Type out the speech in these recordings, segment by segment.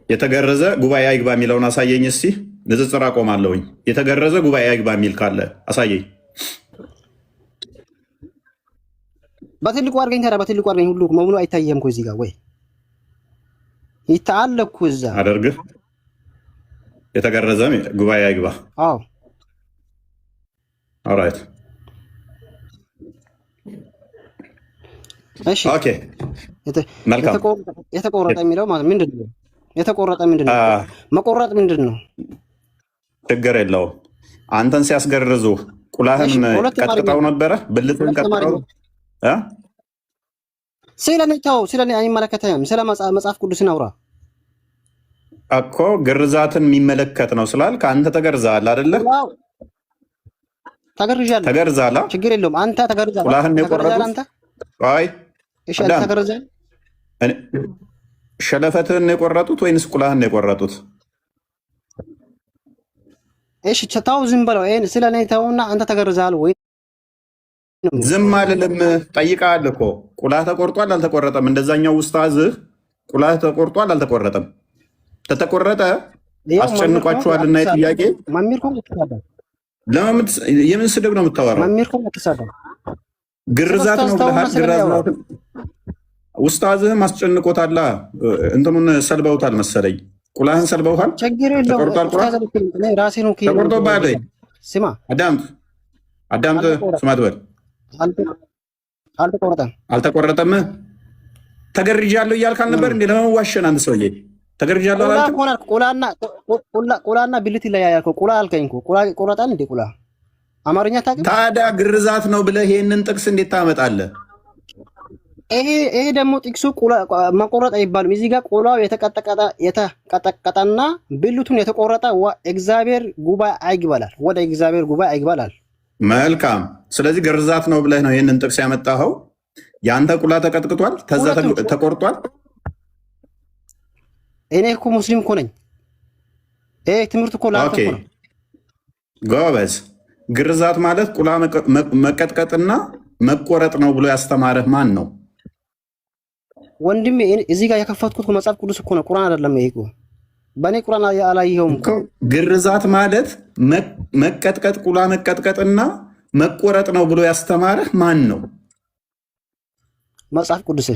የተገረዘ ጉባኤ አይግባ የሚለውን አሳየኝ እስቲ። ንጽጽር አቆማለሁኝ። የተገረዘ ጉባኤ አይግባ የሚል ካለ አሳየኝ። በትልቁ አድርገኝ ታዲያ፣ በትልቁ አድርገኝ። ሁሉ መሙሉ አይታየም እኮ እዚህ ጋር ወይ ይታአለ እኮ እዛ አደርግህ። የተገረዘ ጉባኤ አይግባ። አዎ ኦራይት እሺ ኦኬ መልካም። የተቆረጠ የሚለው ማለት ምንድን ነው? የተቆረጠ ምንድን ነው? መቆረጥ ምንድን ነው? ችግር የለውም። አንተን ሲያስገርዙ ቁላህን ቀጥቅጠው ነበረ? ብልትን ቀጥቅጠው? ስለኔ አይመለከተም። ስለ መጽሐፍ ቅዱስን አውራ እኮ። ግርዛትን የሚመለከት ነው ስላልክ አንተ ተገርዛል አይደለ? ተገርዣለሁ። ተገርዛላ? ችግር የለውም። አንተ ተገርዛል። ቁላህን የቆረጡት? አይ እሺ፣ ተገርዛል። ሸለፈትህን የቆረጡት ወይንስ ቁላህን የቆረጡት? እሺ ተው፣ ዝም በለው። ይሄን ስለኔ ተውና፣ አንተ ተገርዛል ወይ? ዝም አልልም። ጠይቀሃል እኮ ቁላህ ተቆርጧል አልተቆረጠም? እንደዛኛው ኡስታዝህ ቁላህ ተቆርጧል አልተቆረጠም? ተተቆረጠ አስጨንቋችኋልና የጥያቄ የምን ስድብ ነው የምታወራው? ግርዛት ነው ብለሃል። ግርዛት ኡስታዝህም አስጨንቆታላ። እንትኑን ሰልበውታል መሰለኝ። ቁላህን ሰልበውታል። ተቆርጧል። ተቆርጦብሃል። ስማ አዳምጥ። ስማት በል። አልተቆረጠም። ተገርጃለሁ እያልክ አልነበር እንዴ? ለመዋሸን አንድ ሰውዬ ተገርጃለሁ አላልክም? ቁላና ብልት ይለያያል። ቁላ አልከኝ እኮ። ቁላ ይቆረጣል እንዴ? ቁላ አማርኛ ታውቅም? ታዲያ ግርዛት ነው ብለህ ይሄንን ጥቅስ እንዴት ታመጣለህ? ይሄ ደግሞ ጥቅሱ መቆረጥ አይባልም። እዚህ ጋር ቁላው የተቀጠቀጠና ብልቱን የተቆረጠ እግዚአብሔር ጉባኤ አይግባላል። ወደ እግዚአብሔር ጉባኤ አይግባላል። መልካም። ስለዚህ ግርዛት ነው ብለህ ነው ይህንን ጥቅስ ያመጣኸው። የአንተ ቁላ ተቀጥቅጧል፣ ተዛ ተቆርጧል። እኔ እኮ ሙስሊም እኮ ነኝ። ይሄ ትምህርት እኮ ላንተ እኮ ነው። ጎበዝ። ግርዛት ማለት ቁላ መቀጥቀጥና መቆረጥ ነው ብሎ ያስተማረህ ማን ነው? ወንድሜ እዚህ ጋር የከፈትኩት መጽሐፍ ቅዱስ እኮ ነው፣ ቁርአን አይደለም። ይሄ እኮ በእኔ ቁርአን አላየኸውም እኮ። ግርዛት ማለት መቀጥቀጥ፣ ቁላ መቀጥቀጥና መቆረጥ ነው ብሎ ያስተማረህ ማን ነው? መጽሐፍ ቅዱስ።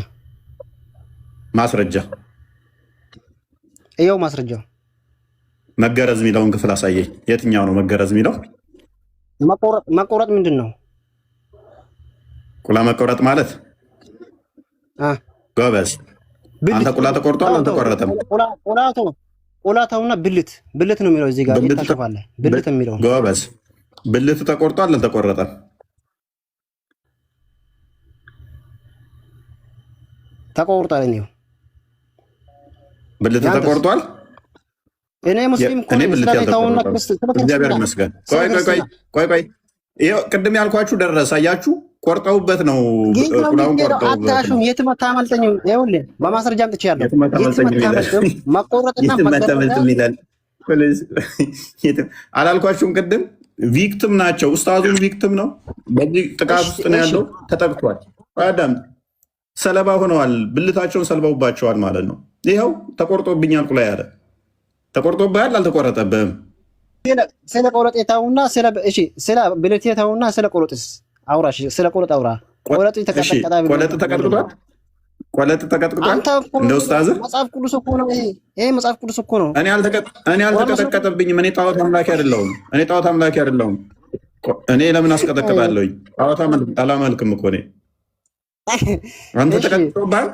ማስረጃ? ይኸው ማስረጃው። መገረዝ የሚለውን ክፍል አሳየኝ። የትኛው ነው መገረዝ የሚለው? መቆረጥ ምንድን ነው? ቁላ መቆረጥ ማለት ጎበዝ። አንተ ቁላ ተቆርጧል አልተቆረጠም? ቁላተውና ብልት ነው የሚለው እዚህ ጋር ታሸፋለህ። ብልት የሚለው ጎበዝ። ብልቱ ተቆርጧል አልተቆረጠም? ተቆርጧል። እኔው ብልቱ ተቆርጧል። እኔ ሙስሊም እኔ ብልት ያልተቆረጠ እግዚአብሔር ይመስገን። ቆይ ይኸው ቅድም ያልኳችሁ ደረሰ። አያችሁ፣ ቆርጠውበት ነው ቁላውን ቆርጠውበት። አታሹም። የትም አታመልጠኝም። ይኸውልህ በማስረጃ አምጥቼያለሁ። መቆረጥና አላልኳችሁም? ቅድም ቪክቲም ናቸው። ኡስታዙም ቪክቲም ነው። በዚህ ጥቃት ውስጥ ነው ያለው። ተጠቅቷል። አዳም ሰለባ ሆነዋል። ብልታቸውን ሰልበውባቸዋል ማለት ነው። ይኸው ተቆርጦብኛል ቁላ ያለ። ተቆርጦብሃል አልተቆረጠብህም? ስለ ቆረጥ የታውና ስለ ብልት የታውና ስለ ቆረጥስ አውራ። ስለ ቆረጥ አውራ። ቆረጥ ተቀጠቀጣ። ቆረጥ ተቀጥቅጧል። ቆረጥ ተቀጥቅጧል። እንደ ኡስታዝ መጽሐፍ ቅዱስ እኮ ነው ይሄ መጽሐፍ ቅዱስ እኮ ነው። እኔ አልተቀጠቀጠብኝም። እኔ ጣዖት አምላኪ አይደለሁም። እኔ ለምን አስቀጠቅጣለሁኝ? ጣዖት አላመልክም እኮ እኔ። አንተ ተቀጥቅጦብሃል?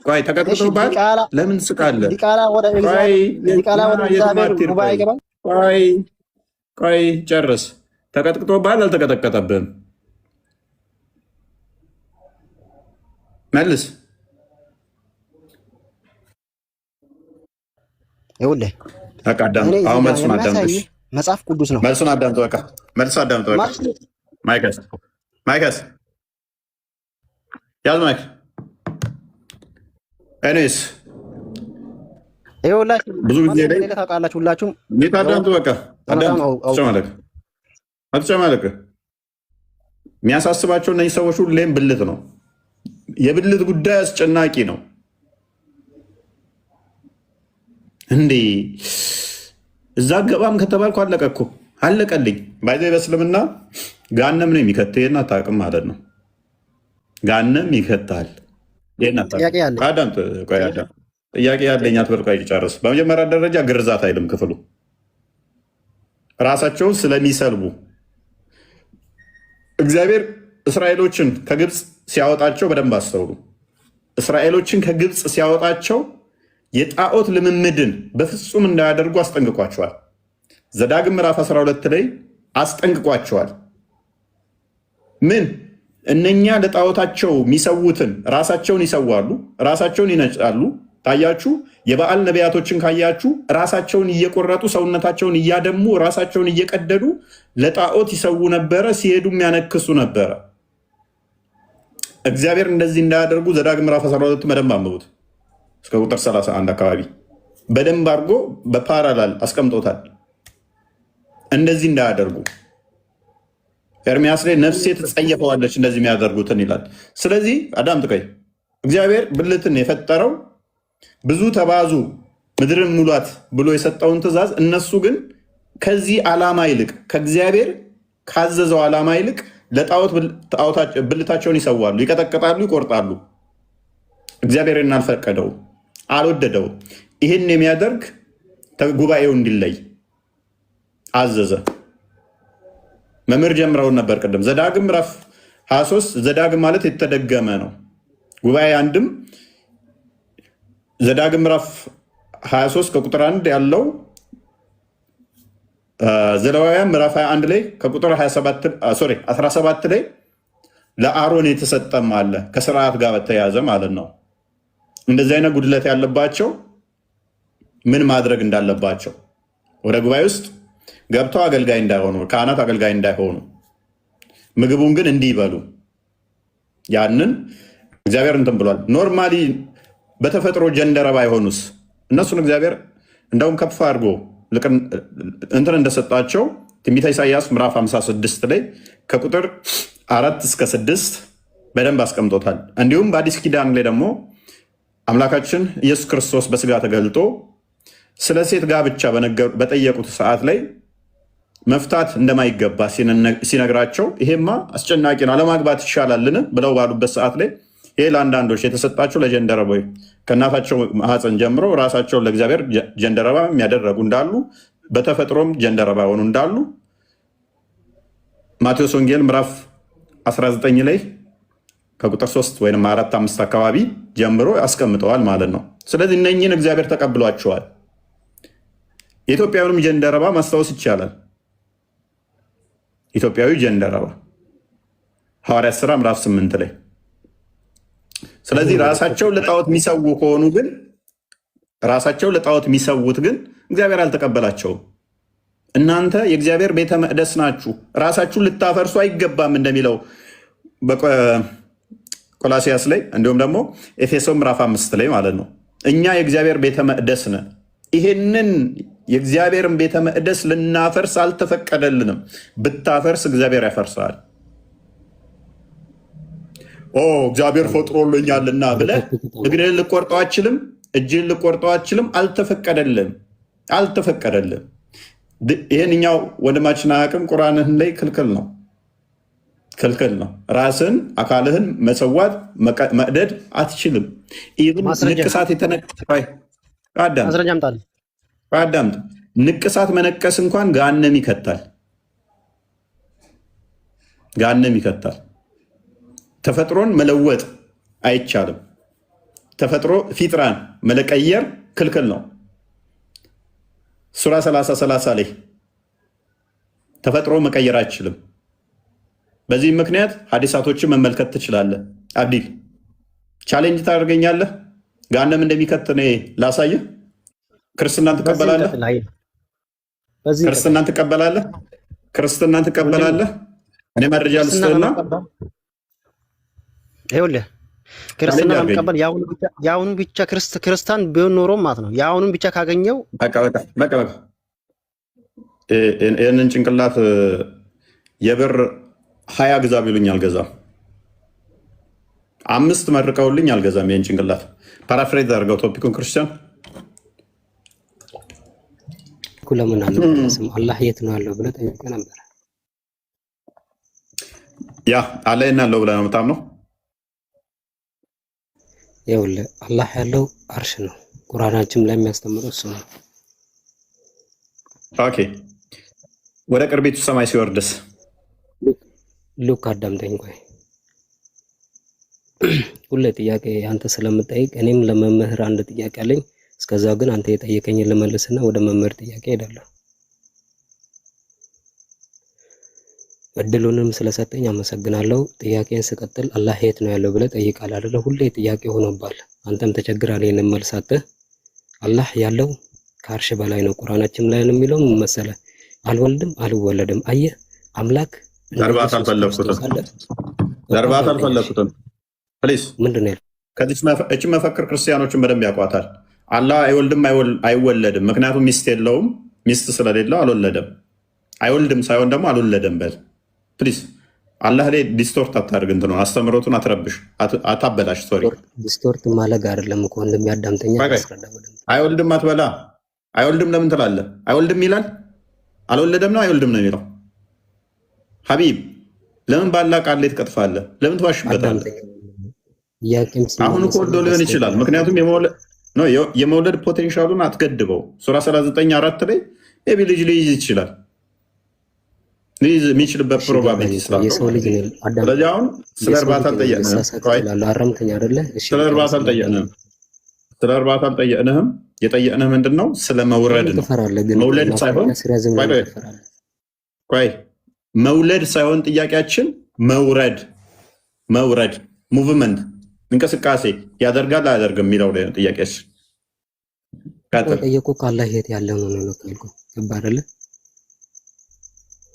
ቆይ ተቀጥቅጦብሃል? ለምን ትስቃለህ? ቆይ ጨርስ። ተቀጥቅጦብሃል አልተቀጠቀጠብህም? መልስ። ይኸውልህ አሁን መልሱን አዳምጥ። መጽሐፍ ቅዱስ ነው። መልሱን አዳምጥ። በቃ መልሱ አዳምጥ። በቃ ማይከስ ያዝ ማይክ። እኔስ ብዙ ጊዜ ላይ ታውቃላችሁ ሁላችሁም። አዳምጥ። በቃ አትጨማለቅ። የሚያሳስባቸው እነዚህ ሰዎች ሁሌም ብልት ነው። የብልት ጉዳይ አስጨናቂ ነው። እንዴ እዛ ገባም ከተባልኩ አለቀ እኮ አለቀልኝ። ባይዘ በእስልምና ጋነም ነው የሚከትህን አታውቅም ማለት ነው። ጋነም ይከታል። ጥያቄ ያለኝ አትበል፣ ቆይ ጨርስ። በመጀመሪያ ደረጃ ግርዛት አይልም ክፍሉ ራሳቸውን ስለሚሰልቡ እግዚአብሔር እስራኤሎችን ከግብፅ ሲያወጣቸው በደንብ አስተውሉ። እስራኤሎችን ከግብፅ ሲያወጣቸው የጣዖት ልምምድን በፍጹም እንዳያደርጉ አስጠንቅቋቸዋል። ዘዳግም ምዕራፍ 12 ላይ አስጠንቅቋቸዋል። ምን እነኛ ለጣዖታቸው የሚሰዉትን ራሳቸውን ይሰዋሉ፣ ራሳቸውን ይነጫሉ። ታያችሁ፣ የበዓል ነቢያቶችን ካያችሁ ራሳቸውን እየቆረጡ ሰውነታቸውን እያደሙ ራሳቸውን እየቀደዱ ለጣዖት ይሰዉ ነበረ፣ ሲሄዱም ያነክሱ ነበረ። እግዚአብሔር እንደዚህ እንዳያደርጉ ዘዳግም ምዕራፍ 12 በደንብ አንብቡት እስከ ቁጥር 31 አካባቢ በደንብ አድርጎ በፓራላል አስቀምጦታል። እንደዚህ እንዳያደርጉ ኤርሚያስ ላይ ነፍሴ ትጸየፈዋለች እንደዚህ የሚያደርጉትን ይላል። ስለዚህ አዳምጥ፣ ቆይ እግዚአብሔር ብልትን የፈጠረው ብዙ ተባዙ ምድርን ሙሏት ብሎ የሰጠውን ትእዛዝ እነሱ ግን ከዚህ ዓላማ ይልቅ ከእግዚአብሔር ካዘዘው ዓላማ ይልቅ ለጣዖት ብልታቸውን ይሰዋሉ፣ ይቀጠቅጣሉ፣ ይቆርጣሉ። እግዚአብሔርን አልፈቀደው፣ አልወደደው። ይህን የሚያደርግ ጉባኤው እንዲለይ አዘዘ። መምህር ጀምረውን ነበር ቅድም ዘዳግም ምዕራፍ 23 ዘዳግም ማለት የተደገመ ነው። ጉባኤ አንድም ዘዳግም ምዕራፍ 23 ከቁጥር 1 ያለው ዘሌዋውያን ምዕራፍ 21 ላይ ከቁጥር 17 ላይ ለአሮን የተሰጠም አለ ከስርዓት ጋር በተያያዘ ማለት ነው። እንደዚህ አይነት ጉድለት ያለባቸው ምን ማድረግ እንዳለባቸው ወደ ጉባኤ ውስጥ ገብተው አገልጋይ እንዳይሆኑ፣ ካህናት አገልጋይ እንዳይሆኑ፣ ምግቡን ግን እንዲበሉ ያንን እግዚአብሔር እንትን ብሏል። ኖርማሊ በተፈጥሮ ጀንደረባ አይሆኑስ እነሱን እግዚአብሔር እንደውም ከፍ አድርጎ እንትን እንደሰጣቸው ትንቢተ ኢሳይያስ ምዕራፍ 56 ላይ ከቁጥር 4 እስከ 6 በደንብ አስቀምጦታል። እንዲሁም በአዲስ ኪዳን ላይ ደግሞ አምላካችን ኢየሱስ ክርስቶስ በስጋ ተገልጦ ስለ ሴት ጋብቻ በጠየቁት ሰዓት ላይ መፍታት እንደማይገባ ሲነግራቸው ይሄማ አስጨናቂ ነው፣ አለማግባት ይሻላልን ብለው ባሉበት ሰዓት ላይ ይሄ ለአንዳንዶች የተሰጣቸው ለጀንደረባ ከእናታቸው ማህፀን ጀምሮ ራሳቸውን ለእግዚአብሔር ጀንደረባ የሚያደረጉ እንዳሉ፣ በተፈጥሮም ጀንደረባ የሆኑ እንዳሉ ማቴዎስ ወንጌል ምዕራፍ 19 ላይ ከቁጥር 3 ወይም 4-5 አካባቢ ጀምሮ ያስቀምጠዋል ማለት ነው። ስለዚህ እነኝህን እግዚአብሔር ተቀብሏቸዋል። የኢትዮጵያዊንም ጀንደረባ ማስታወስ ይቻላል። ኢትዮጵያዊ ጀንደረባ ሐዋርያት ሥራ ምዕራፍ 8 ላይ። ስለዚህ ራሳቸው ለጣዖት የሚሰዉ ከሆኑ ግን ራሳቸው ለጣዖት የሚሰዉት ግን እግዚአብሔር አልተቀበላቸውም። እናንተ የእግዚአብሔር ቤተ መቅደስ ናችሁ፣ ራሳችሁን ልታፈርሱ አይገባም እንደሚለው ቆላሲያስ ላይ እንዲሁም ደግሞ ኤፌሶን ምዕራፍ 5 ላይ ማለት ነው። እኛ የእግዚአብሔር ቤተ መቅደስ ነን። ይሄንን የእግዚአብሔርን ቤተ መቅደስ ልናፈርስ አልተፈቀደልንም። ብታፈርስ እግዚአብሔር ያፈርሰዋል። እግዚአብሔር ፈጥሮልኛልና ብለህ እግርህን ልቆርጠው አችልም፣ እጅህን ልቆርጠው አችልም። አልተፈቀደልም። ይህንኛው ወንድማችን አያውቅም። ቁርአንህን ላይ ክልክል ነው። ራስን አካልህን መሰዋት መቅደድ አትችልም። ንቅሳት አዳምጥ። ንቅሳት መነቀስ እንኳን ገሃነም ይከታል። ተፈጥሮን መለወጥ አይቻልም። ተፈጥሮ ፊጥራን መለቀየር ክልክል ነው። ሱራ 30 ላይ ተፈጥሮ መቀየር አይችልም። በዚህ ምክንያት ሀዲሳቶችን መመልከት ትችላለህ። አብዲል ቻሌንጅ ታደርገኛለህ። ገሃነም እንደሚከት እኔ ላሳየህ። ክርስትናን ትቀበላለህ? እኔ መረጃ ልስጥህና ይኸውልህ ክርስትና ለመቀበል የአሁኑ ብቻ ክርስቲያን ቢሆን ኖሮ ማለት ነው። የአሁኑን ብቻ ካገኘው በቃ ይህንን ጭንቅላት የብር 20 ግዛ ቢሉኝ አልገዛም። 5 መርቀውልኝ አልገዛም። ይህን ጭንቅላት ፓራፍሬዝ አድርገው ቶፒኩን ክርስቲያን ለምን አንመለስም? አላህ የት ነው ያለው ብለህ ጠይቀህ ነበር። ያ አላህ ያለው ብለህ ነው የምታምነው? ይኸውልህ አላህ ያለው አርሽ ነው። ቁርአናችን ላይ የሚያስተምረው እሱ ነው። ኦኬ ወደ ቅርቢቱ ሰማይ ሲወርድስ? ሉክ አዳምጠኝ ቆይ። ሁሌ ጥያቄ አንተ ስለምጠይቅ እኔም ለመምህር አንድ ጥያቄ አለኝ። እስከዛ ግን አንተ የጠየቀኝን ልመልስና ወደ መምህር ጥያቄ ሄዳለሁ። እድሉንም ስለሰጠኝ አመሰግናለሁ። ጥያቄን ስቀጥል አላህ የት ነው ያለው ብለህ ጠይቃል አይደለ? ሁሌ ጥያቄ ሆኖባል። አንተም ተቸግራለህ ይሄንን መልስ አጥተህ። አላህ ያለው ከአርሽ በላይ ነው። ቁርአናችን ላይ ነው የሚለው መሰለህ፣ አልወልድም አልወለድም። አየህ አምላክ ዘርባት አልፈለኩትም። ፕሊዝ ምንድን ነው እች መፈክር ክርስቲያኖችን በደንብ ያውቋታል። አላህ አይወልድም አይወለድም፣ ምክንያቱም ሚስት የለውም። ሚስት ስለሌለው አልወለደም። አይወልድም ሳይሆን ደግሞ አልወለደም በል ፕሊዝ። አላህ ላይ ዲስቶርት አታድርግ፣ እንትኑ አስተምሮቱን አትረብሽ፣ አታበላሽ። ሶሪ ዲስቶርት ማለግ አይደለም እኮ እንደሚያዳምጠኛ አይወልድም አትበላ። አይወልድም ለምን ትላለህ? አይወልድም ይላል። አልወለደም ነው አይወልድም ነው የሚለው። ሀቢብ ለምን ባላ ቃል ላይ ትቀጥፋለህ? ለምን ትዋሽበታለህ? አሁን እኮ ወልዶ ሊሆን ይችላል። ምክንያቱም የመውለድ ፖቴንሻሉን አትገድበው። ሱራ 39:4 ላይ ቢ ልጅ ሊይዝ ይችላል። ሊይዝ የሚችልበት ፕሮባቢሊቲ ስላለው ስለዚህ አሁን ስለ እርባታ አልጠየቅንህም። የጠየቅንህ ምንድን ነው? ስለ መውረድ ነው። መውለድ ሳይሆን መውለድ ሳይሆን ጥያቄያችን መውረድ ሙቭመንት እንቅስቃሴ ያደርጋል አያደርግም የሚለው ጥያቄያችን። ጠየቁ ከአላህ የት ያለ ነው ገባ አይደለ?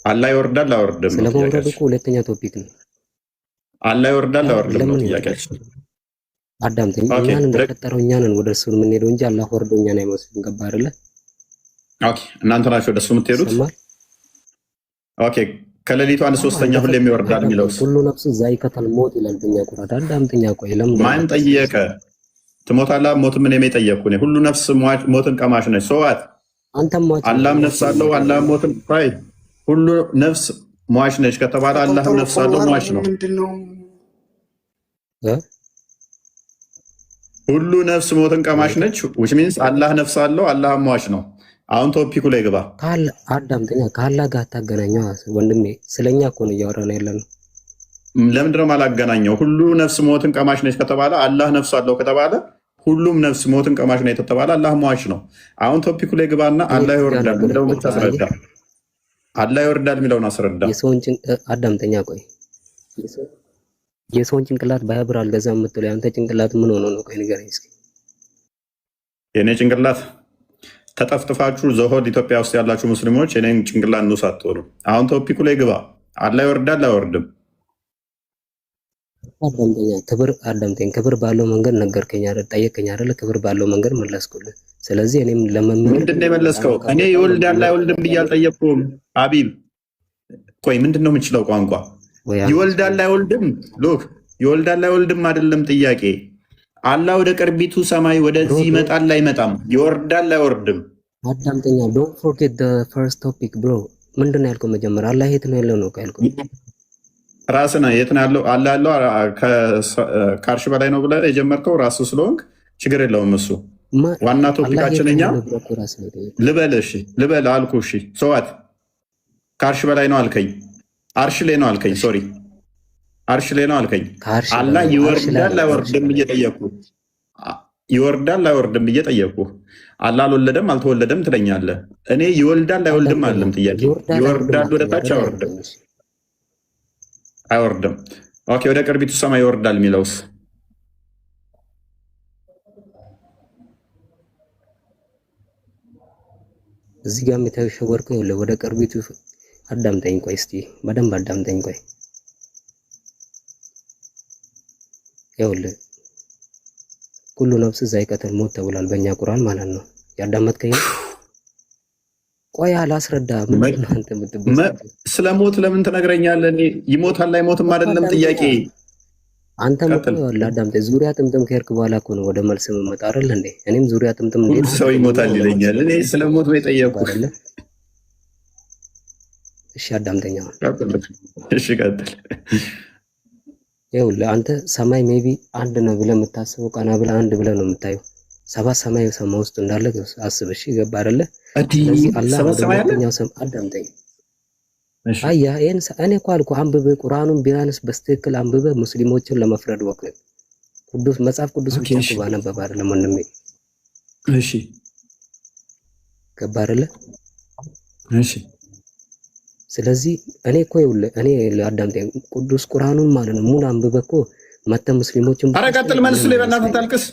አላህ ይወርዳል አያወርድም ነው ስለመውረድ እኮ ሁለተኛ ቶፒክ ነው። አላህ ይወርዳል አያወርድም ነው ጥያቄያችን። አዳምጠኝ። እኛን እንደፈጠረው እኛንን ወደ እሱ የምንሄደው እንጂ አላህ ወርዶ እኛን አይመስልም። ገባ አይደለ? ኦኬ እናንተ ናችሁ ወደ እሱ የምትሄዱት። ኦኬ ከሌሊቱ 1/3 ሁሌ የሚወርዳል የሚለው ሁሉ ነፍስ ዛኢቀተል ሞት ይላል በእኛ ቁርአን። አዳምጠኛ ቆይ። ለምን ማን ጠየቀ? ትሞታለህ። ሞት ምን የጠየቅኩ እኔ? ሁሉ ነፍስ ሞትን ቀማሽ ነች። ሰዋት አንተም አላህም ነፍስ አለው። አላህም ሞትን ሁሉ ነፍስ ሟች ነች ከተባለ አላህም ነፍስ አለው፣ ሟች ነው። ሁሉ ነፍስ ሞትን ቀማሽ ነች which means አላህ ነፍስ አለው፣ አላህም ሟች ነው። አሁን ቶፒኩ ላይ ግባ። አዳምጠኛ ከአላህ ጋር አታገናኘው ወንድሜ። ስለኛ እኮ ነው እያወራን ያለነው። ለምንድን ነው የማላገናኘው? ሁሉ ነፍስ ሞትን ቀማሽ ነች ከተባለ አላህ ነፍስ አለው ከተባለ ሁሉም ነፍስ ሞትን ቀማሽ ነች ከተባለ አላህ ሟች ነው። አሁን ቶፒኩ ላይ ግባና አላህ ይወርዳል የሚለውን ብቻ አስረዳ። አላህ ይወርዳል የሚለውን አስረዳ። አዳምጠኛ ቆይ። የሰውን ጭንቅላት ባያብር አልገዛም የምትለው ያንተ ጭንቅላት ምን ሆኖ ነው? ቆይ ንገረኝ እስኪ። የኔ ጭንቅላት ተጠፍጥፋችሁ ዘሆድ ኢትዮጵያ ውስጥ ያላችሁ ሙስሊሞች የኔን ጭንቅላት ንውስ አትሆኑ። አሁን ቶፒኩ ላይ ግባ። አላህ ይወርዳል አይወርድም? አዳምጠኝ። ክብር ባለው መንገድ ነገርከኝ አይደል? ጠየቀኝ አይደል? ክብር ባለው መንገድ መለስኩልህ። ስለዚህ እኔም ለመምህር ምንድን ነው የመለስከው? እኔ ይወልዳል አይወልድም ብዬ አልጠየቅኩም። ሀቢብ ቆይ ምንድን ነው የምችለው ቋንቋ? ይወልዳል አይወልድም? ሉክ ይወልዳል አይወልድም አይደለም ጥያቄ። አላህ ወደ ቅርቢቱ ሰማይ ወደዚህ ይመጣል አይመጣም? ይወርዳል አይወርድም? አዳምጠኛ ዶንት ፎርጌት ዘ ፈርስት ቶፒክ ብሮ። ምንድን ነው ያልከው መጀመሪያ? አላህ የት ነው ያለው ነው ያልከው። ራስህ ነህ የት ነው ያለው? አላህ ያለው ከአርሽ በላይ ነው ብለህ የጀመርከው ራስህ ስለሆንክ ችግር የለውም እሱ ዋና ቶፒካችን። እኛ ልበል አልኩ። እሺ ሰዋት ከአርሽ በላይ ነው አልከኝ። አርሽ ላይ ነው አልከኝ። ሶሪ አርሽ ላይ ነው አልከኝ። አላህ ይወርዳል አይወርድም እየጠየኩ ይወርዳል አይወርድም እየጠየኩ አላህ አልወለደም አልተወለደም ትለኛለህ። እኔ ይወልዳል አይወልድም አይደለም ጥያቄ። ይወርዳል ወደ ታች አይወርድም። ኦኬ ወደ ቅርቢቱ ሰማይ ይወርዳል የሚለውስ እዚህ ጋር የተሸወርከው ወደ ቅርቢቱ አዳምጠኝ ቆይ እስቲ በደንብ አዳምጠኝ ቆይ። ይኸውልህ ሁሉ ነፍስ ዛኢቀተል ሞት ተብሏል በእኛ ቁርአን ማለት ነው። ያዳመጥከኝ ነው? ቆይ አላስረዳ። ስለ ሞት ለምን ትነግረኛለህ? ይሞታል አይሞትም አይደለም ጥያቄ። አንተም እኮ ቀጥል። ላዳምጠኝ ዙሪያ ጥምጥም ከሄድክ በኋላ እኮ ነው ወደ መልስ የምመጣ አይደል እንዴ? እኔም ዙሪያ ጥምጥም ሁሉ እንዴት ሰው ይሞታል ወደ መልስ ይለኛል። እኔ ስለ ሞት ነው የጠየቅኩ። አይደለ? እሺ አዳምጠኝ አሁን። እሺ ቀጥል። ይኸውልህ አንተ ሰማይ ሜቢ አንድ ነው ብለህ የምታስበው ቀና ብለህ አንድ ብለህ ነው የምታየው። ሰባት ሰማይ ሰማይ ውስጥ እንዳለ አስብ። እሺ ገባ አይደለ? ስለዚህ አላህ ወደ ሁለተኛው ሰማይ አዳምጠኝ። አያ ይሄን እኔ እኮ አልኩህ አንብበህ ቁርአኑን ቢያንስ በስትክክል አንብበህ ሙስሊሞችን ለመፍረድ ወቅት ቅዱስ መጽሐፍ ቅዱስ ብቻ እኮ ባነበብ አይደለም ወንድሜ። እሺ ገባ አይደለ? እሺ ስለዚህ እኔ እኮ ይኸውልህ እኔ አዳምጠኝ ቅዱስ ቁርአኑን ማለት ነው ሙሉ አንብበህ እኮ መተህ ሙስሊሞችን ኧረ ቀጥል። መልስ ላይ በእናትህ ታልቅስ።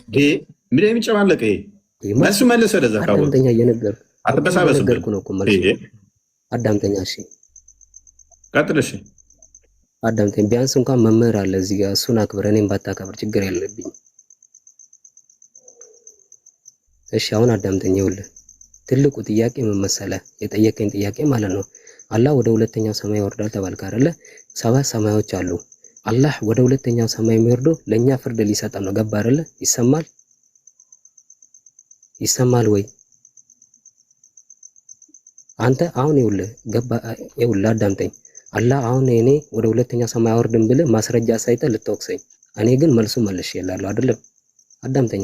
ምን የሚጨማለቅ ይሄ መልሱ መልስ ወደዛ ካወቅ አዳምጠኛ አትበሳበስብን ነው እኮ መልሱ። አዳምጠኛ እሺ ቀጥል። እሺ አዳምጠኝ። ቢያንስ እንኳን መምህር አለ እዚህ ጋር እሱን አክብር። እኔም ባታከብር ችግር የለብኝ። እሺ አሁን አዳምጠኝ። ይኸውልህ ትልቁ ጥያቄ ምን መሰለህ? የጠየቀኝ ጥያቄ ማለት ነው አላህ ወደ ሁለተኛው ሰማይ ይወርዳል ተባልክ አይደለ? ሰባት ሰማዮች አሉ። አላህ ወደ ሁለተኛው ሰማይ የሚወርደው ለኛ ፍርድ ሊሰጥ ነው። ገባ አይደለ? ይሰማል ወይ? አንተ አሁን ይኸውልህ አዳምጠኝ። አላህ አሁን እኔ ወደ ሁለተኛው ሰማይ አወርድም ብለህ ማስረጃ ሳይጠ ልትወቅሰኝ፣ እኔ ግን መልሱ መልሽ ይላል አይደለም? አዳምጠኛ።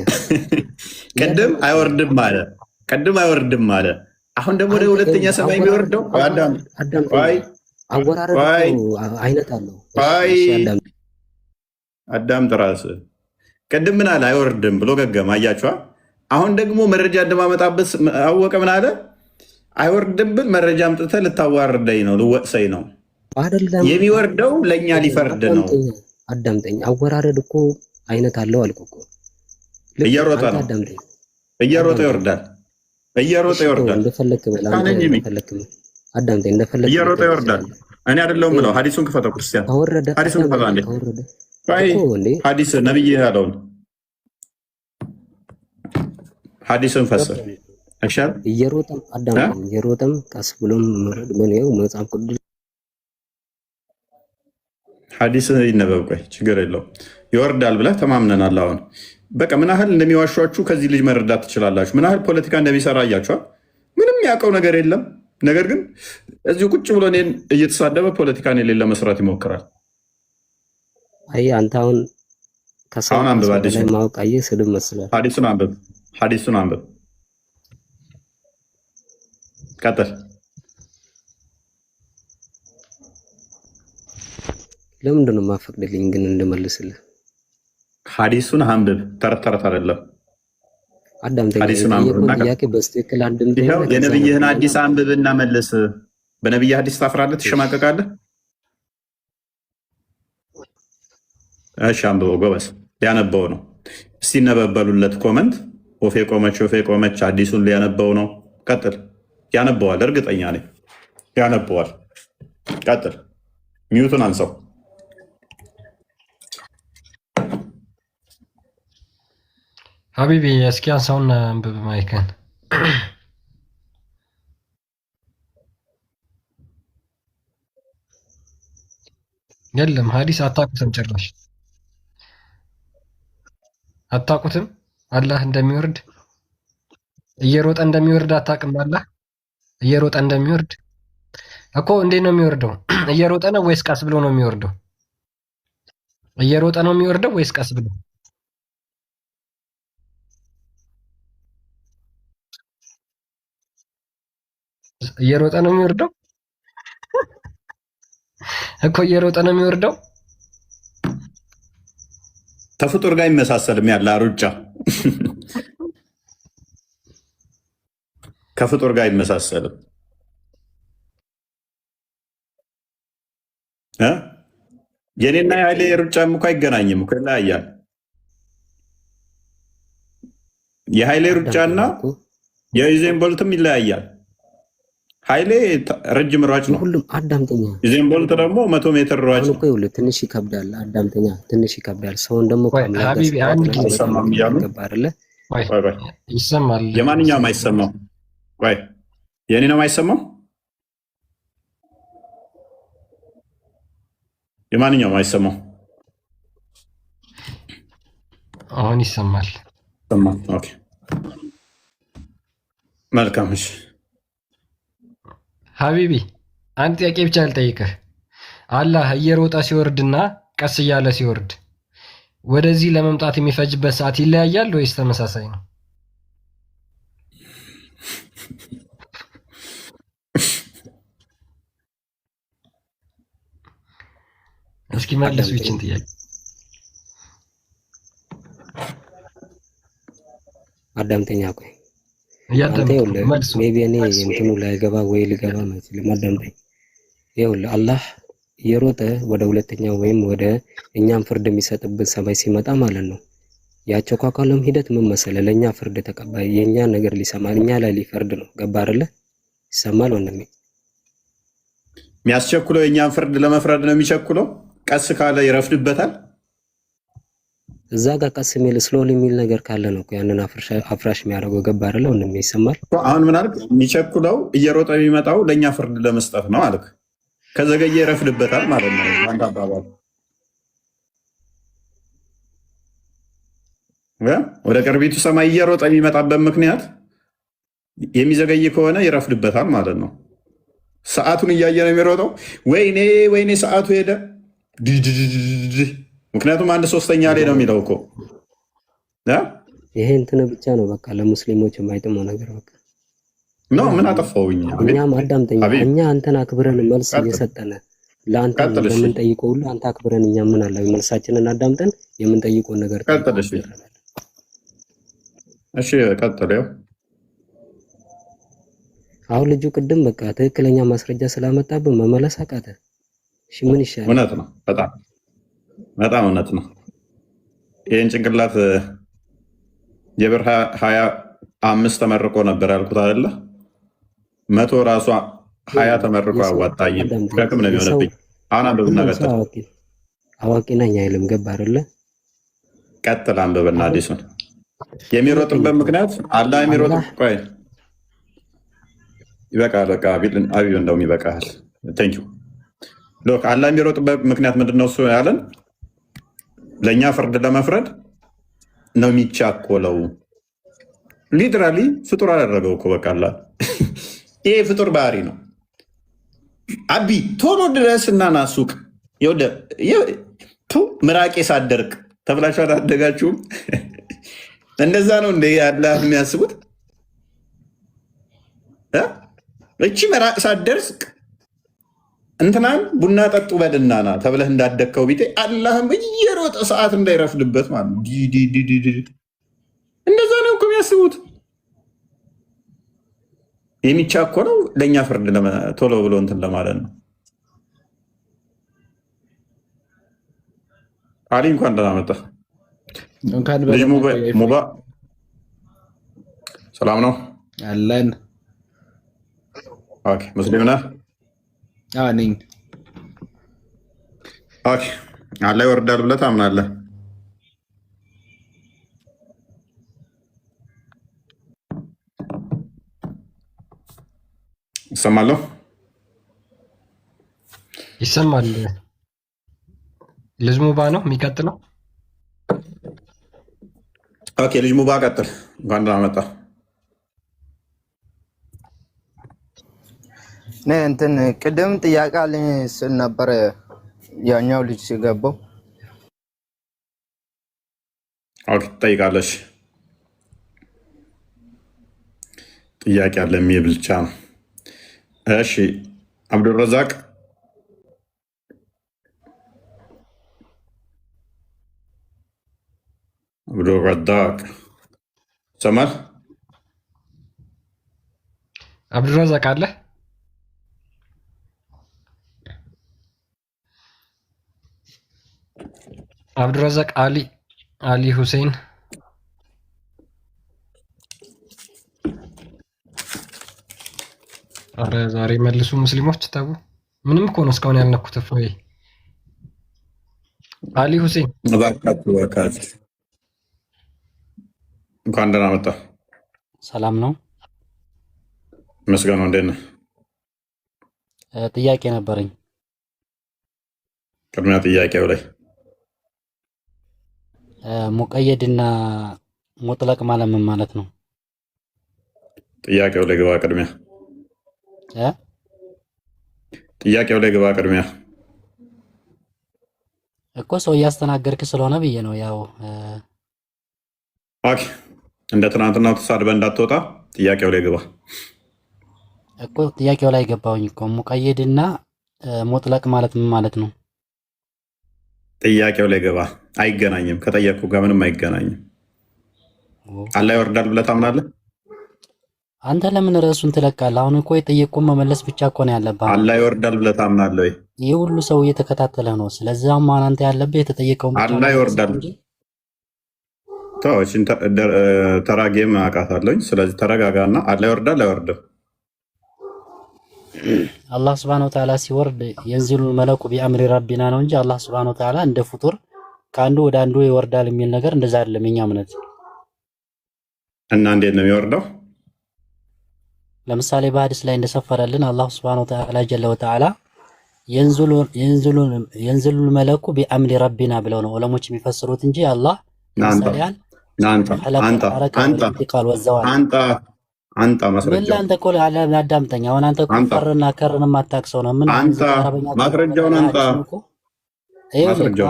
ቅድም አይወርድም አለ። አሁን ደግሞ ወደ ሁለተኛ ሰማይ የሚወርደው አወራረድ አይነት አለው። አዳምጥ ራስህ። ቅድም ምን አለ? አይወርድም ብሎ ገገማ። አያችኋ? አሁን ደግሞ መረጃ እንደማመጣበት አወቀ። ምን አለ? አይወርድም ብል መረጃ አምጥተህ ልታዋርደኝ ነው፣ ልወቅሰኝ ነው። አይደለም የሚወርደው ለእኛ ሊፈርድ ነው። አዳምጠኝ። አወራረድ እኮ አይነት አለው አልኩህ እኮ። እየሮጠ ነው፣ እየሮጠ ይወርዳል፣ እየሮጠ ይወርዳል። እንደፈለክ በል አዳምጠኝ። እንደፈለክ እየሮጠ ይወርዳል። እኔ አይደለሁም ብለው ሀዲሱን ክፈተው ክርስቲያን፣ ሀዲሱን ክፈተው አንዴ። ሀዲስ ነብይ ያለውን ሀዲስን ፈስር አይሻል? እየሮጠም አዳምጠኝ። እየሮጠም ቀስ ብሎም ምን ይኸው መጽሐፍ ቅዱስ ሀዲስ ይነበብ። ቆይ ችግር የለውም ይወርዳል ብለህ ተማምነናል። አሁን በቃ ምን ያህል እንደሚዋሿችሁ ከዚህ ልጅ መረዳት ትችላላችሁ። ምን ያህል ፖለቲካ እንደሚሰራ እያችኋል። ምንም ያውቀው ነገር የለም። ነገር ግን እዚሁ ቁጭ ብሎ እኔን እየተሳደበ ፖለቲካን የሌለ መስራት ይሞክራል። አይ አንተ አሁን አሁን አንብብ፣ አዲሱን ማወቅ አየህ ስድብ መስሏል። ሀዲሱን አንብብ፣ ሀዲሱን አንብብ። ቀጥል። ለምንድን ነው የማፈቅድልኝ ግን እንድመልስልህ? ሀዲሱን አንብብ። ተረት ተረት አይደለም። አዳምጠኝ። ጥያቄ በስትክክል የነብይህን ሀዲስ አንብብ እና መልስ። በነብይ ሀዲስ ታፍራለህ? ትሸማቀቃለህ? እሺ አንብበው ጎበዝ። ሊያነበው ነው። እስቲ ነበበሉለት ኮመንት። ወፌ ቆመች ሀዲሱን ሊያነበው ነው። ቀጥል። ያነበዋል፣ እርግጠኛ ነኝ ያነበዋል። ቀጥል። ሚዩቱን አንሰው። ሀቢቢ እስኪ አንሳውና አንብብ ማይከን። የለም ሀዲስ አታውቁትም፣ ጭራሽ አታውቁትም። አላህ እንደሚወርድ እየሮጠ እንደሚወርድ አታውቅም። አላህ እየሮጠ እንደሚወርድ እኮ እንዴት ነው የሚወርደው? እየሮጠ ነው ወይስ ቀስ ብሎ ነው የሚወርደው? እየሮጠ ነው የሚወርደው ወይስ ቀስ ብሎ? እየሮጠ ነው የሚወርደው እኮ እየሮጠ ነው የሚወርደው። ከፍጡር ጋር ይመሳሰልም ያለ ሩጫ ከፍጡር ጋር አይመሳሰልም። የኔና የኃይሌ ሩጫም እኮ አይገናኝም እኮ ይለያያል። የኃይሌ ሩጫና የዩዜን ቦልትም ይለያያል። ኃይሌ ረጅም ሯጭ ነው። ሁሉም አዳምጠኛ። ዩዜን ቦልት ደግሞ 100 ሜትር ሯጭ ነው። ትንሽ ይከብዳል። አዳምጠኛ፣ ትንሽ ይከብዳል። ሰውን ደግሞ ይሰማል። የማንኛውም አይሰማው። ወይ የኔ ነው አይሰማው? የማንኛውም አይሰማው። አሁን ይሰማል። ኦኬ መልካም። እሺ ሀቢቢ አንድ ጥያቄ ብቻ ልጠይቅህ። አላህ እየሮጠ ሲወርድና ቀስ እያለ ሲወርድ ወደዚህ ለመምጣት የሚፈጅበት ሰዓት ይለያያል ወይስ ተመሳሳይ ነው? እስኪ መልሱ ይችን ጥያቄ። አዳምጠኛ ቆይ መልሱ ሜቢ እኔ እንትኑ ላይገባ ወይ ልገባ መስል አዳምጠኝ። ይኸውልህ አላህ እየሮጠ ወደ ሁለተኛው ወይም ወደ እኛም ፍርድ የሚሰጥበት ሰማይ ሲመጣ ማለት ነው። ያቸኳኳለም ሂደት ምን መሰለህ? ለእኛ ፍርድ ተቀባይ የእኛ ነገር ሊሰማ እኛ ላይ ሊፈርድ ነው። ገባ አይደለ? ይሰማል ወንድሜ? የሚያስቸኩለው የእኛን ፍርድ ለመፍረድ ነው የሚቸኩለው። ቀስ ካለ ይረፍድበታል። እዛ ጋር ቀስ የሚል ስሎል የሚል ነገር ካለ ነው ያንን አፍራሽ የሚያደርገው። ገባ አይደለ ወንድሜ? ይሰማል? አሁን ምን አልክ? የሚቸኩለው እየሮጠ የሚመጣው ለእኛ ፍርድ ለመስጠት ነው አልክ። ከዘገየ ይረፍድበታል ማለት ነው አንተ አባባል። ወደ ቅርቢቱ ሰማይ እየሮጠ የሚመጣበት ምክንያት የሚዘገይ ከሆነ ይረፍድበታል ማለት ነው። ሰዓቱን እያየ ነው የሚሮጠው። ወይኔ ወይኔ ሰዓቱ ሄደ። ምክንያቱም 1/3 ላይ ነው የሚለው እኮ። ይሄ እንትን ብቻ ነው በቃ ለሙስሊሞች የማይጥመው ነገር በቃ ነው። ምን አጠፋውኝ? እኛም አዳምጠኛ እኛ አንተን አክብረን መልስ እየሰጠነ ለአንተ የምንጠይቀው ሁሉ አንተ አክብረን እኛ ምን አለ መልሳችንን አዳምጠን የምንጠይቀውን ነገር ቀጥልሽ። እሺ ቀጥል። ያው አሁን ልጁ ቅድም በቃ ትክክለኛ ማስረጃ ስላመጣብን መመለስ አቃተ። እሺ ምን ይሻላል? እውነት ነው፣ በጣም እውነት ነው። ይህን ጭንቅላት የብር 25 ተመርቆ ነበር ያልኩት አይደለ? 100 ራሷ 20 ተመርቆ አዋጣኝ ከክም ነው የሚሆነብኝ። አሁን አንብብና ቀጥል። አዋቂ ነኝ አይልም። ገባ አይደለ? ቀጥል አንብብና አዲሱን የሚሮጥበት ምክንያት አላህ የሚሮጥ ቆይ ይበቃል። በቃ አቢብ እንደውም ይበቃል። ቴንኪው ሎክ አላህ የሚሮጥበት ምክንያት ምንድነው? እሱ ያለን ለእኛ ፍርድ ለመፍረድ ነው የሚቻኮለው። ሊትራሊ ፍጡር አደረገው እኮ በቃ አላህ። ይሄ ፍጡር ባህሪ ነው። አቢ ቶሎ ድረስ እናና ሱቅ ምራቄ ሳደርቅ ተብላችሁ አላደጋችሁም? እንደዛ ነው እንደ አላህ የሚያስቡት። እቺ መራቅ ሳትደርስ እንትናን ቡና ጠጡ በልናና ተብለህ እንዳደግከው ቢጤ አላህም እየሮጠ ሰዓት እንዳይረፍድበት ማለት ነው። እንደዛ ነው እኮ የሚያስቡት። የሚቻኮለው ለእኛ ፍርድ ቶሎ ብሎ እንትን ለማለት ነው። አሊ እንኳን ደህና መጣ። ልጅ ሙባ ሰላም ነው አለን። ኦኬ ሙስሊም ነህ? ነኝ። ኦኬ አላህ ይወርዳል ብለህ ታምናለህ? ይሰማለሁ? ይሰማል። ልጅ ሙባ ነው የሚቀጥለው። ኦኬ ልጅ ሙባ ቀጥል። እንኳን ደህና መጣ። እንትን ቅድም ጥያቄ አለኝ ስል ነበረ ያኛው ልጅ ሲገባው። ኦኬ ትጠይቃለሽ። ጥያቄ አለ የሚል ብቻ ነው። እሺ አብዱረዛቅ ሰማል? አብዱረዛቅ አለ? አብዱረዛቅ አሊ ሁሴን አረ ዛሬ መልሱ ሙስሊሞች ተቡ። ምንም እኮ ነው እስካሁን ያልነኩት። ወይ አሊ ሁሴን እንኳን ደህና መጣ። ሰላም ነው? መስገነው እንዴት ነህ? ጥያቄ ነበረኝ። ቅድሚያ ጥያቄው ላይ ሙቀየድና ሙጥለቅ ማለት ምን ማለት ነው? ጥያቄው ላይ ግባ ቅድሚያ። ጥያቄው ላይ ግባ ቅድሚያ እኮ ሰው እያስተናገርክ ስለሆነ ብዬ ነው። ያው ኦኬ፣ እንደ ትናንትናው ተሳድበህ እንዳትወጣ ጥያቄው ላይ ግባ እኮ። ጥያቄው ላይ ገባሁኝ እኮ። ሙቀየድና ሙጥለቅ ማለት ምን ማለት ነው? ጥያቄው ላይ ግባ። አይገናኝም፣ ከጠየቅኩ ጋር ምንም አይገናኝም። አላህ ይወርዳል ብለህ ታምናለህ? አንተ ለምን ርዕሱን ትለቃለህ? አሁን እኮ የጠየቅኩህን መመለስ ብቻ እኮ ነው ያለብህ። አላህ ይወርዳል ብለህ ታምናለህ ወይ? ይህ ሁሉ ሰው እየተከታተለህ ነው። ስለዚህ አሁን አንተ ያለብህ የተጠየቀውን ብቻ አላህ ይወርዳል። ተወችን፣ ተራ ጌም አውቃታለሁኝ። ስለዚህ ተረጋጋና አላህ ይወርዳል አይወርድም? አላህ ስብሐነ ወተዓላ ሲወርድ የንዚሉ መለኩ ቢአምሪ ረቢና ነው እንጂ አላህ ስብሐነ ወተዓላ እንደ ፍጡር ከአንዱ ወደ አንዱ ይወርዳል የሚል ነገር እንደዛ አይደለም የኛ እምነት። እና እንዴት ነው የሚወርደው? ለምሳሌ በሐዲስ ላይ እንደሰፈረልን አላህ ስብሐነ ወተዓላ ጀለ ወተዓላ የንዝሉ መለኩ ቢአምሪ ረቢና ብለው ነው ዑለሞች የሚፈስሩት እንጂ አላህ አንተ ማስረጃው አንተ እኮ አዳምጠኝ። አሁን አንተ እኮ ፈርና ከርን የማታውቅ ሰው ነው። ምን አንተ ማስረጃውን አንተ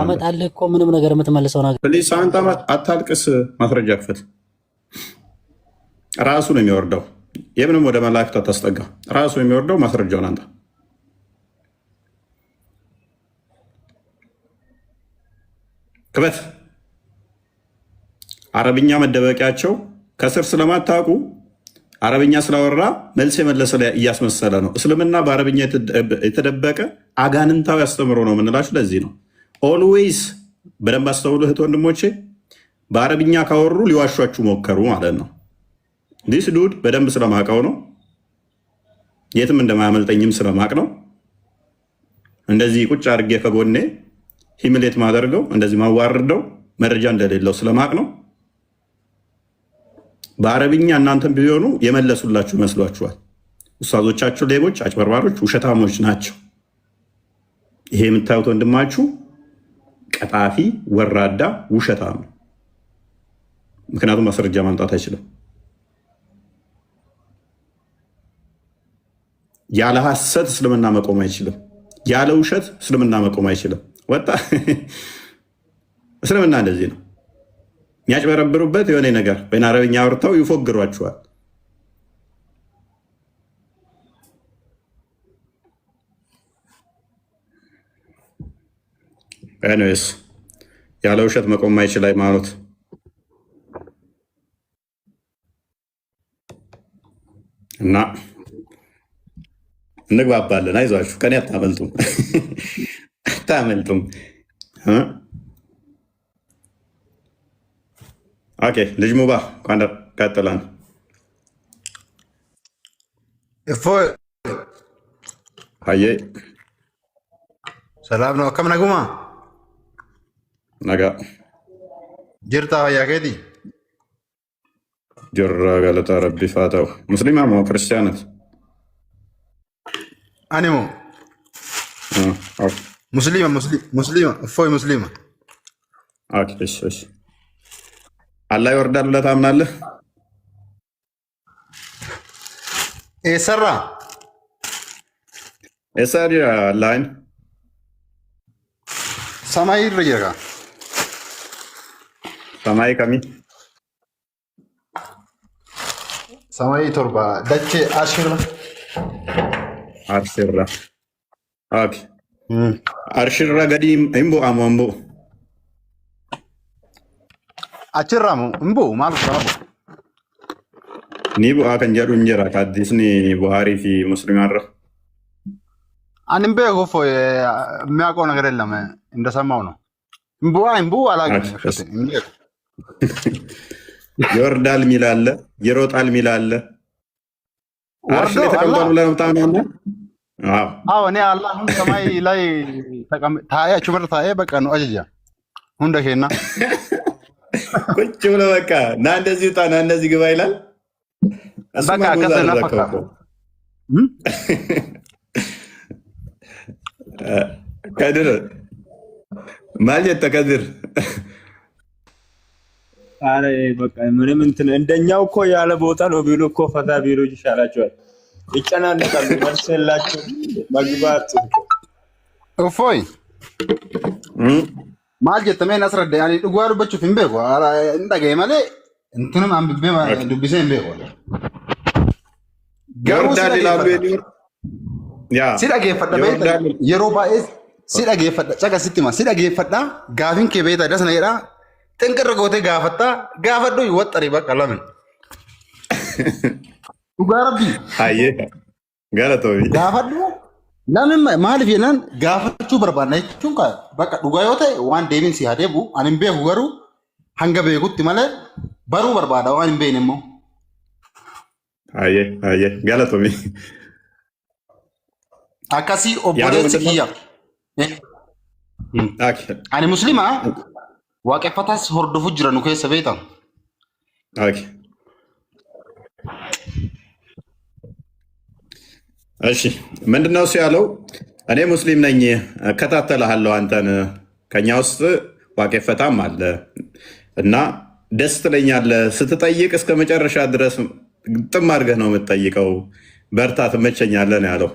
አመጣልህ እኮ ምንም ነገር የምትመልሰው ነገር ፕሊስ፣ አንተ አታልቅስ። ማስረጃ ክፈት። ራሱ ነው የሚወርደው። የምንም ወደ መላእክት አታስጠጋ። ራሱ የሚወርደው ማስረጃውን አንተ ክፈት። አረብኛ መደበቂያቸው ከስር ስለማታውቁ አረብኛ ስላወራ መልስ የመለሰ እያስመሰለ ነው። እስልምና በአረብኛ የተደበቀ አጋንንታዊ አስተምሮ ነው የምንላችሁ ለዚህ ነው። ኦልዌይስ በደንብ አስተውሉ እህት ወንድሞቼ። በአረብኛ ካወሩ ሊዋሿችሁ ሞከሩ ማለት ነው። ዲስ ዱድ በደንብ ስለማቀው ነው። የትም እንደማያመልጠኝም ስለማቅ ነው። እንደዚህ ቁጭ አድርጌ ከጎኔ ሂምሌት ማደርገው እንደዚህ ማዋርደው መረጃ እንደሌለው ስለማቅ ነው። በአረብኛ እናንተም ቢሆኑ የመለሱላችሁ ይመስሏችኋል። ኡስታዞቻችሁ ሌቦች፣ አጭበርባሮች፣ ውሸታሞች ናቸው። ይሄ የምታዩት ወንድማችሁ ቀጣፊ፣ ወራዳ፣ ውሸታም ነው። ምክንያቱም ማስረጃ ማምጣት አይችልም። ያለ ሐሰት እስልምና መቆም አይችልም። ያለ ውሸት እስልምና መቆም አይችልም። ወጣ እስልምና እንደዚህ ነው። የሚያጭበረብሩበት የሆነ ነገር በይን አረብኛ አውርተው ይፎግሯችኋል። ኤኒዌይስ ያለ ውሸት መቆም አይችል ሃይማኖት እና እንግባባለን። አይዟችሁ፣ ከኔ አታመልጡም አታመልጡም። ኦኬ ልጅ ሙባ ኳንዳ ቀጥላን እፎይ አየ ሰላም ነው። ከም ነጉማ ነጋ ጅርታ ያከዲ ጅራ ገለታ ረቢ ፋታው ሙስሊማ ሞ ክርስቲያነት አኒሞ ሙስሊማ እፎይ ሙስሊማ። ኦኬ እሺ አላህ ይወርዳል ብለህ ታምናለህ? ኤሰራ ኤሰሪ አላህን ሰማይ ይረጋ ሰማይ ከሚ ሰማይ ቶርባ ደቼ አሽራ አርሽራ ኦኬ አርሽራ ገዲ እምቦ አሞምቦ አችራሙ እምቦ ማለት ነው። ኒ ቡአ ከን ጀዱ እንጀራ ከአዲስኒ ቡሃሪ ፊ ሙስሊም አረ አንምቤ ጎፎ የሚያውቀው ነገር የለም። እንደሰማው ነው። እምቦ አላገኘም። ይወርዳል ሚል አለ፣ ይሮጣል ሚል አለ። አርሽ ላይ ተቀምጧል ብለህ ነው የምታምነው? አዎ እኔ አላህን ሰማይ ላይ ታያችሁ ምር ታየ በቃ ነው አጅጃ ሁንደኬና ቁጭ ብሎ በቃ ና እንደዚህ ውጣ ና እንደዚህ ግባ ይላል። በቃ ከሰና ፈካ ከድር ማለት ተከድር አረ በቃ ምንም እንትን እንደኛው እኮ ያለ ቦታ ነው ቢሉ እኮ ፈታ ቢሉ ይሻላቸዋል። ይጨናነቃሉ። መልስ የላቸው መግባት እፎይ ማል ጀተመን አስረዳ ያኔ ድጓሩ በቹ ፊምቤ ኮ አራ እንደገይ ማለ እንትንም አንብቤ ዱብሴ እንቤ ኮ ይወርዳል ይላሉ። ሲዳጌፈዳ የሮ ባኤስ ሲዳጌፈዳ ጨጋ ሲቲማ ሲዳጌፈዳ ጋፊን ከቤታ ደስና ይራ ጥንቅር ጎቴ ጋፈታ ጋፈዶ ይወጠሪ በቃ ለምን ዱጋረቢ አየ ገለቶይ ጋፈዶ ለምን ማልፍ የናን ጋፈቹ በርባና ይቹን ካ በቃ ዱጋዮቴ ዋን ዴቪን ሲያደቡ አንምቤ ሁገሩ ሀንገ ቤጉት ማለ በሩ በርባዳ ዋን ቤ ነሞ አየ ገለቶይ አካሲ ኦቦሌት ኪያ አኒ ሙስሊማ ዋቀፈታስ ሆርዶፉ ጅረኑ ከሰ ቤታ ኦኬ እሺ ምንድነው እሱ ያለው? እኔ ሙስሊም ነኝ እከታተልሃለሁ አንተን ከኛ ውስጥ ዋቀፈታም አለ እና ደስ ትለኛለህ ስትጠይቅ እስከ መጨረሻ ድረስ ግጥም አድርገህ ነው የምትጠይቀው። በርታ ትመቸኛለህ ነው ያለው።